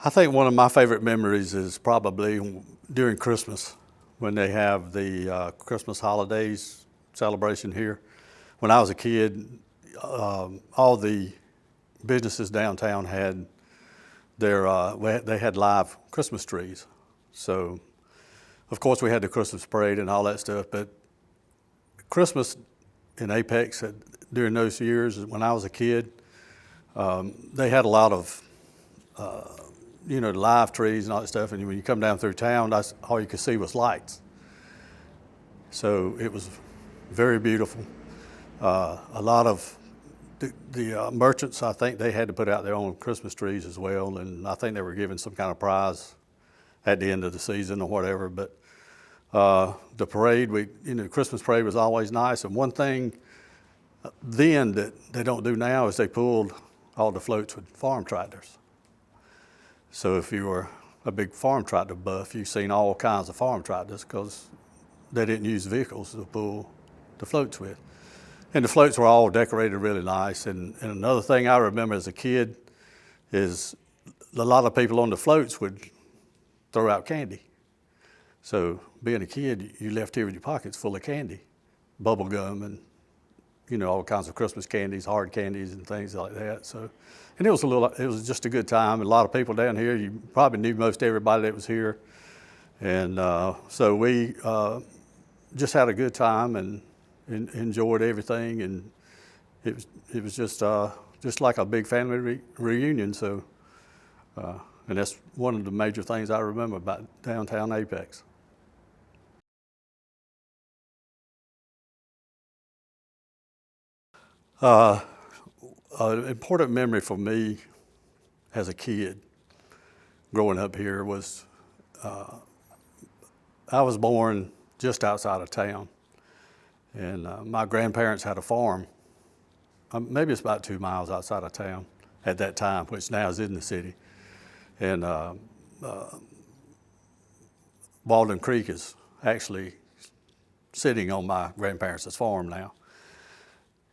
I think one of my favorite memories is probably during Christmas when they have the Christmas holidays celebration here. When I was a kid, all the businesses downtown had they had live Christmas trees. So, of course, we had the Christmas parade and all that stuff. But Christmas in Apex during those years when I was a kid, they had a lot of live trees and all that stuff. And when you come down through town, that's all you could see was lights. So it was very beautiful. A lot of the merchants, I think they had to put out their own Christmas trees as well. And I think they were given some kind of prize at the end of the season or whatever. But the parade, Christmas parade was always nice. And one thing then that they don't do now is they pulled all the floats with farm tractors. So if you were a big farm tractor buff, you've seen all kinds of farm tractors because they didn't use vehicles to pull the floats with. And the floats were all decorated really nice. And another thing I remember as a kid is a lot of people on the floats would throw out candy. So being a kid, you left here with your pockets full of candy, bubble gum and all kinds of Christmas candies, hard candies and things like that. So, and it was just a good time. A lot of people down here, you probably knew most everybody that was here. And so we just had a good time and enjoyed everything. And it was just like a big family reunion. So, and that's one of the major things I remember about downtown Apex. An important memory for me as a kid growing up here was I was born just outside of town, and my grandparents had a farm. Maybe it's about 2 miles outside of town at that time, which now is in the city. And Baldwin Creek is actually sitting on my grandparents' farm now.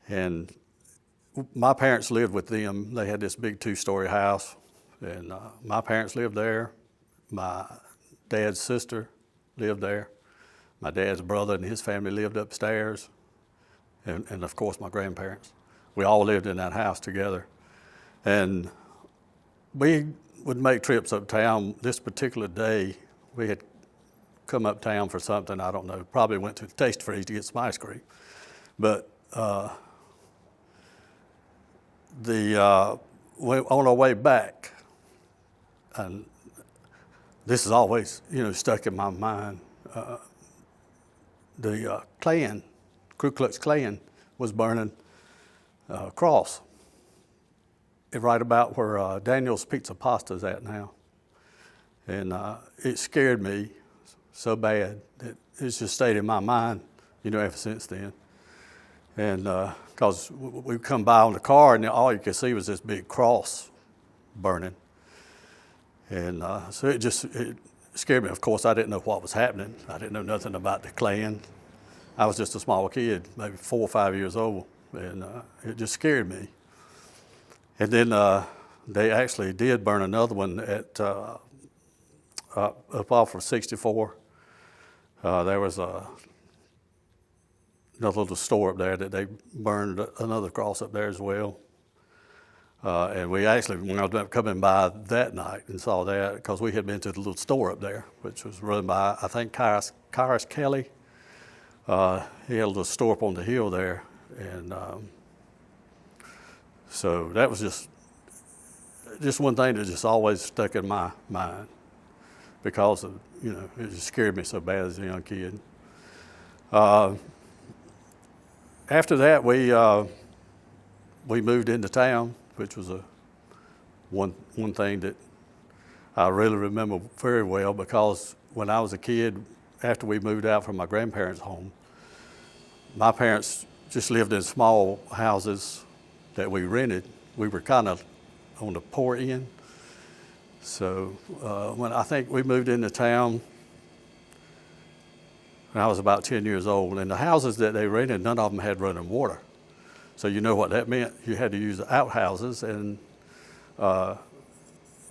And my parents lived with them. They had this big 2-story house, and my parents lived there. My dad's sister lived there. My dad's brother and his family lived upstairs, and of course my grandparents. We all lived in that house together. And we would make trips uptown. This particular day, we had come uptown for something, I don't know, probably went to the Taste Freeze to get some ice cream. But on our way back, and this is always, stuck in my mind, the Klan, Ku Klux Klan, was burning a cross right about where Daniel's Pizza Pasta is at now. And it scared me so bad that it's just stayed in my mind, ever since then. And because we come by on the car and all you could see was this big cross burning. And so it scared me. Of course, I didn't know what was happening. I didn't know nothing about the Klan. I was just a small kid, maybe 4 or 5 years old, and it just scared me. And then they actually did burn another one at up off of 64. There was another little store up there that they burned another cross up there as well. And we actually wound up coming by that night and saw that because we had been to the little store up there, which was run by, I think, Kyrus Kelly. He had a little store up on the hill there. And so that was just one thing that just always stuck in my mind because of, it just scared me so bad as a young kid. After that, we moved into town, which was one thing that I really remember very well because when I was a kid, after we moved out from my grandparents' home, my parents just lived in small houses that we rented. We were kind of on the poor end. So when I think we moved into town when I was about 10 years old, and the houses that they rented, none of them had running water. So you know what that meant? You had to use outhouses, and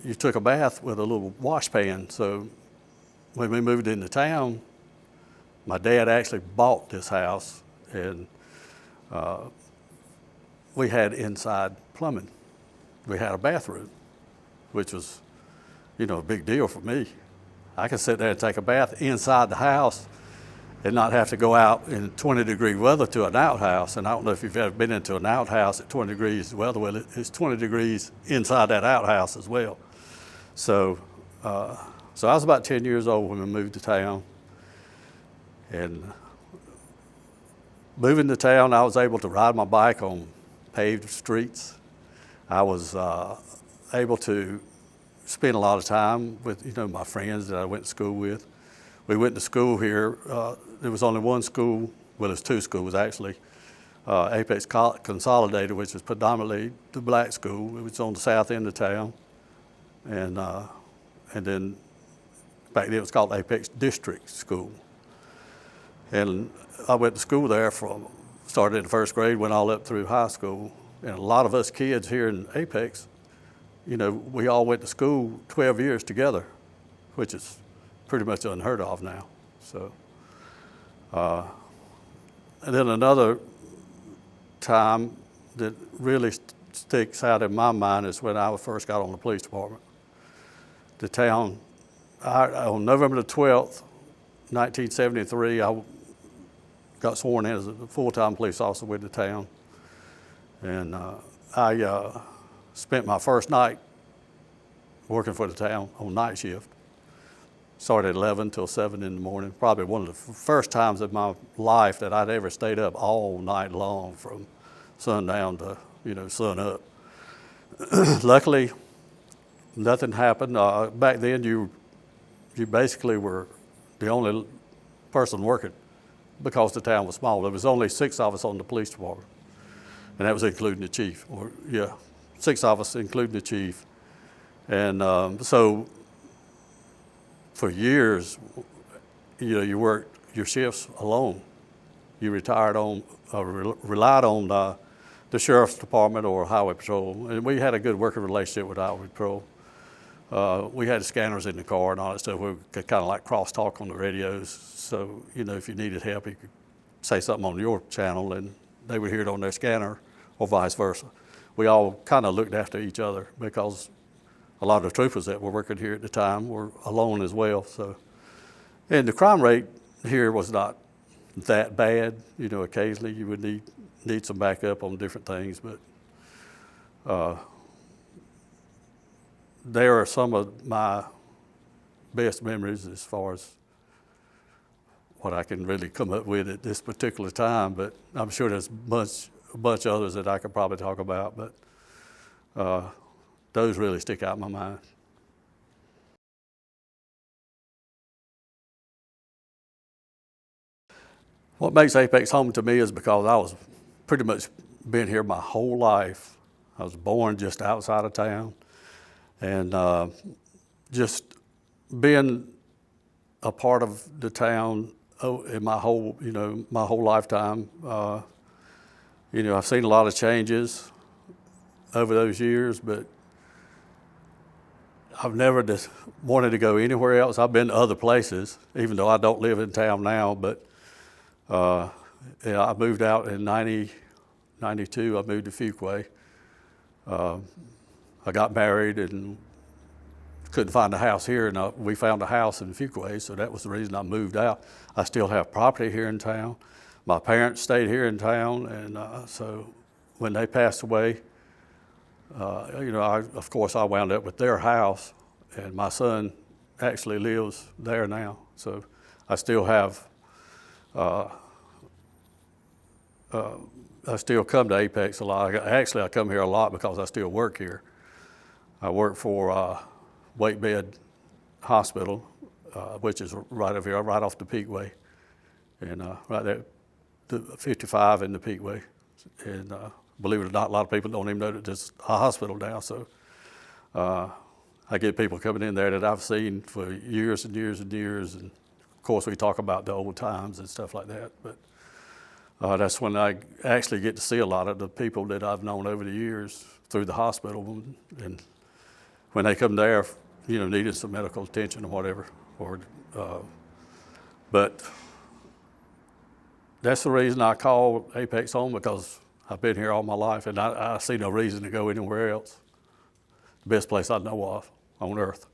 you took a bath with a little wash pan. So when we moved into town, my dad actually bought this house, and we had inside plumbing. We had a bathroom, which was, a big deal for me. I could sit there and take a bath inside the house and not have to go out in 20-degree weather to an outhouse. And I don't know if you've ever been into an outhouse at 20 degrees weather. Well, it's 20 degrees inside that outhouse as well. So I was about 10 years old when we moved to town. And moving to town, I was able to ride my bike on paved streets. I was able to spend a lot of time with, my friends that I went to school with. We went to school here. There was only one school. Well, there's two schools actually. Apex Consolidated, which was predominantly the black school. It was on the south end of town, and then back then it was called Apex District School. And I went to school there started in the first grade, went all up through high school. And a lot of us kids here in Apex, we all went to school 12 years together, which is pretty much unheard of now. So, and then another time that really sticks out in my mind is when I first got on the police department. The town, on November the 12th, 1973, I got sworn in as a full-time police officer with the town. And I spent my first night working for the town on night shift. Started at 11 till 7 in the morning. Probably one of the first times in my life that I'd ever stayed up all night long from sundown to, sun up. Luckily, nothing happened. Back then, you basically were the only person working because the town was small. There was only 6 of us on the police department, and that was including the chief. 6 of us, including the chief. And so for years, you worked your shifts alone. You relied on the sheriff's department or highway patrol, and we had a good working relationship with highway patrol. We had scanners in the car and all that stuff. We could kind of like cross-talk on the radios. So, if you needed help, you could say something on your channel and they would hear it on their scanner or vice versa. We all kind of looked after each other because a lot of the troopers that were working here at the time were alone as well. So, and the crime rate here was not that bad. Occasionally you would need some backup on different things, but there are some of my best memories as far as what I can really come up with at this particular time, but I'm sure there's a bunch of others that I could probably talk about, but those really stick out in my mind. What makes Apex home to me is because I was pretty much been here my whole life. I was born just outside of town, and just being a part of the town in my whole lifetime. I've seen a lot of changes over those years, but I've never just wanted to go anywhere else. I've been to other places, even though I don't live in town now, but I moved out in 92. I moved to Fuquay. I got married and couldn't find a house here, and we found a house in Fuquay, so that was the reason I moved out. I still have property here in town. My parents stayed here in town, and so when they passed away, of course I wound up with their house, and my son actually lives there now. So I still have, I still come to Apex a lot. Actually, I come here a lot because I still work here. I work for Weight Bed Hospital, which is right over here, right off the Peakway, and right there, the 55 in the Peakway. And believe it or not, a lot of people don't even know that there's a hospital now. So I get people coming in there that I've seen for years and years and years. And of course, we talk about the old times and stuff like that. But that's when I actually get to see a lot of the people that I've known over the years through the hospital. And when they come there, needing some medical attention or whatever. But that's the reason I call Apex home, because I've been here all my life, and I see no reason to go anywhere else. The best place I know of on earth.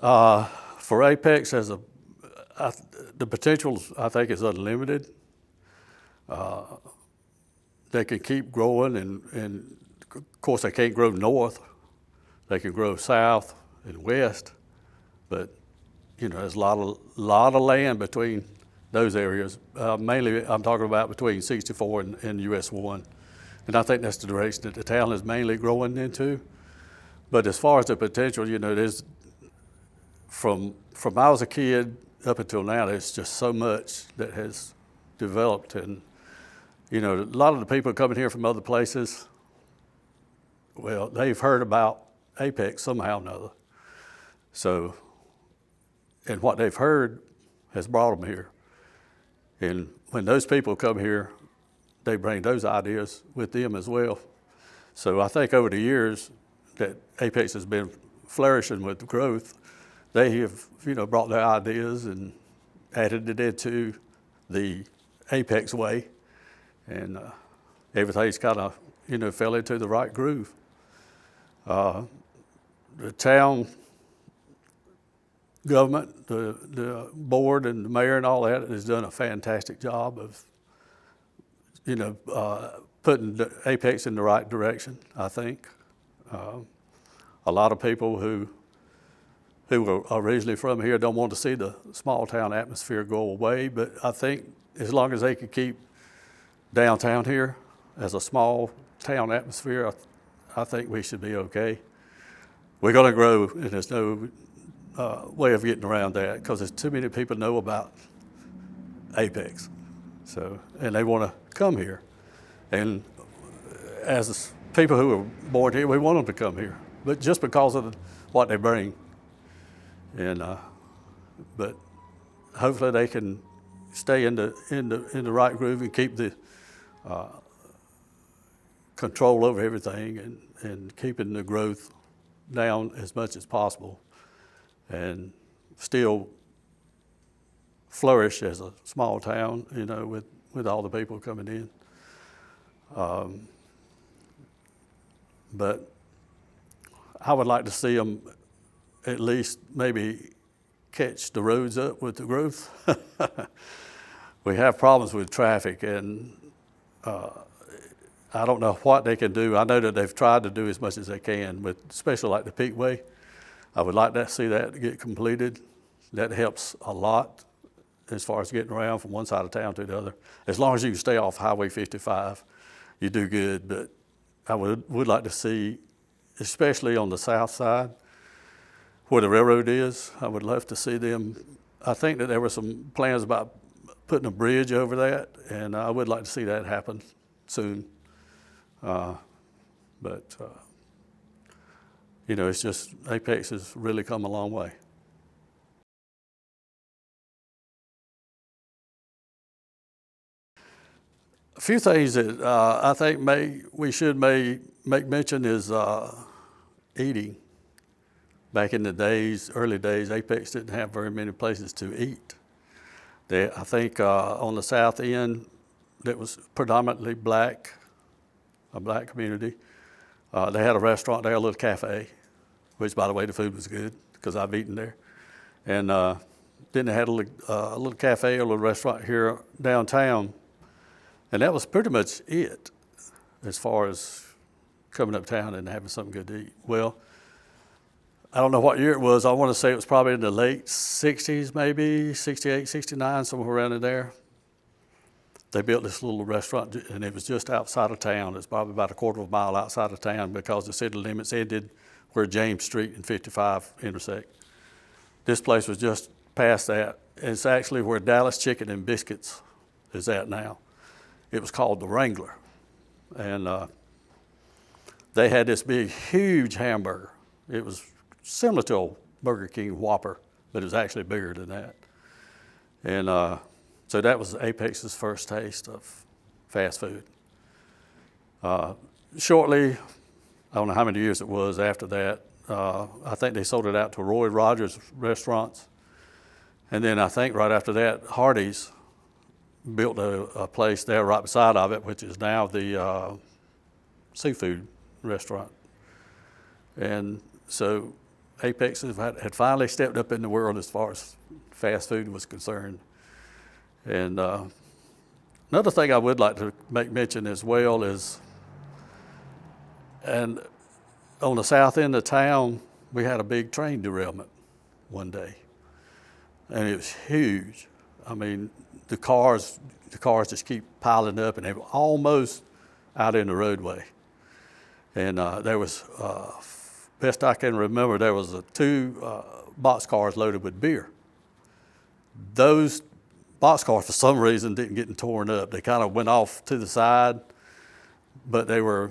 For Apex, the potential, I think, is unlimited. They can keep growing, and of course they can't grow north. They can grow south and west, but there's a lot of land between those areas. Mainly, I'm talking about between 64 and US 1, and I think that's the direction that the town is mainly growing into. But as far as the potential, there's from I was a kid up until now, there's just so much that has developed, and a lot of the people coming here from other places, well, they've heard about Apex somehow or another. So, and what they've heard has brought them here. And when those people come here, they bring those ideas with them as well. So I think over the years that Apex has been flourishing with growth, they have, brought their ideas and added it into the Apex way. And everything's kind of, fell into the right groove. The town government, the board and the mayor and all that has done a fantastic job of, putting the Apex in the right direction, I think. A lot of people who are originally from here don't want to see the small town atmosphere go away, but I think as long as they can keep downtown here as a small town atmosphere, I think we should be okay. We're going to grow, and there's no way of getting around that, because there's too many people know about Apex. So, and they want to come here. And as people who are born here, we want them to come here, but just because of what they bring. And but hopefully they can stay in the right groove and keep the control over everything, and keeping the growth down as much as possible, and still flourish as a small town, with all the people coming in. But I would like to see them at least maybe catch the roads up with the growth. We have problems with traffic, and I don't know what they can do. I know that they've tried to do as much as they can, with especially like the Peakway. I would like to see that get completed. That helps a lot as far as getting around from one side of town to the other. As long as you can stay off Highway 55, you do good. But I would like to see, especially on the south side, where the railroad is, I would love to see them. I think that there were some plans about putting a bridge over that, and I would like to see that happen soon. But it's just, Apex has really come a long way. A few things that I think we should make mention is eating. Back in the early days, Apex didn't have very many places to eat. I think on the south end, that was predominantly black, a black community. They had a restaurant there, a little cafe, which, by the way, the food was good because I've eaten there. And then they had a little cafe, a little restaurant here downtown. And that was pretty much it as far as coming uptown and having something good to eat. Well, I don't know what year it was. I want to say it was probably in the late 60s, maybe 68, 69, somewhere around in there. They built this little restaurant, and it was just outside of town. It's probably about a quarter of a mile outside of town, because the city limits ended where James Street and 55 intersect. This place was just past that. It's actually where Dallas Chicken and Biscuits is at now. It was called the Wrangler. And they had this big, huge hamburger. It was similar to a Burger King Whopper, but it was actually bigger than that. And so that was Apex's first taste of fast food. Shortly, I don't know how many years it was after that, I think they sold it out to Roy Rogers Restaurants. And then I think right after that, Hardee's built a place there right beside of it, which is now the seafood restaurant. And so Apex had finally stepped up in the world as far as fast food was concerned. And another thing I would like to make mention as well is, and on the south end of town, we had a big train derailment one day. And it was huge. I mean, the cars just keep piling up, and they were almost out in the roadway. And there was, best I can remember, there was two boxcars loaded with beer. Those boxcars, for some reason, didn't get torn up. They kind of went off to the side, but they were,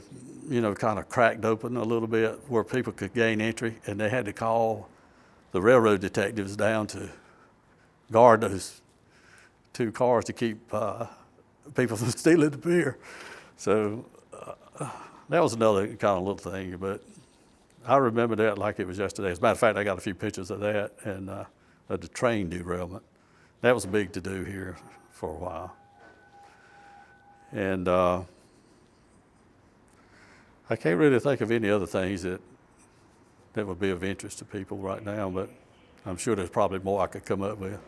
kind of cracked open a little bit where people could gain entry, and they had to call the railroad detectives down to guard those two cars to keep people from stealing the beer. So that was another kind of little thing, but I remember that like it was yesterday. As a matter of fact, I got a few pictures of that and of the train derailment. That was big to do here for a while. And I can't really think of any other things that would be of interest to people right now, but I'm sure there's probably more I could come up with.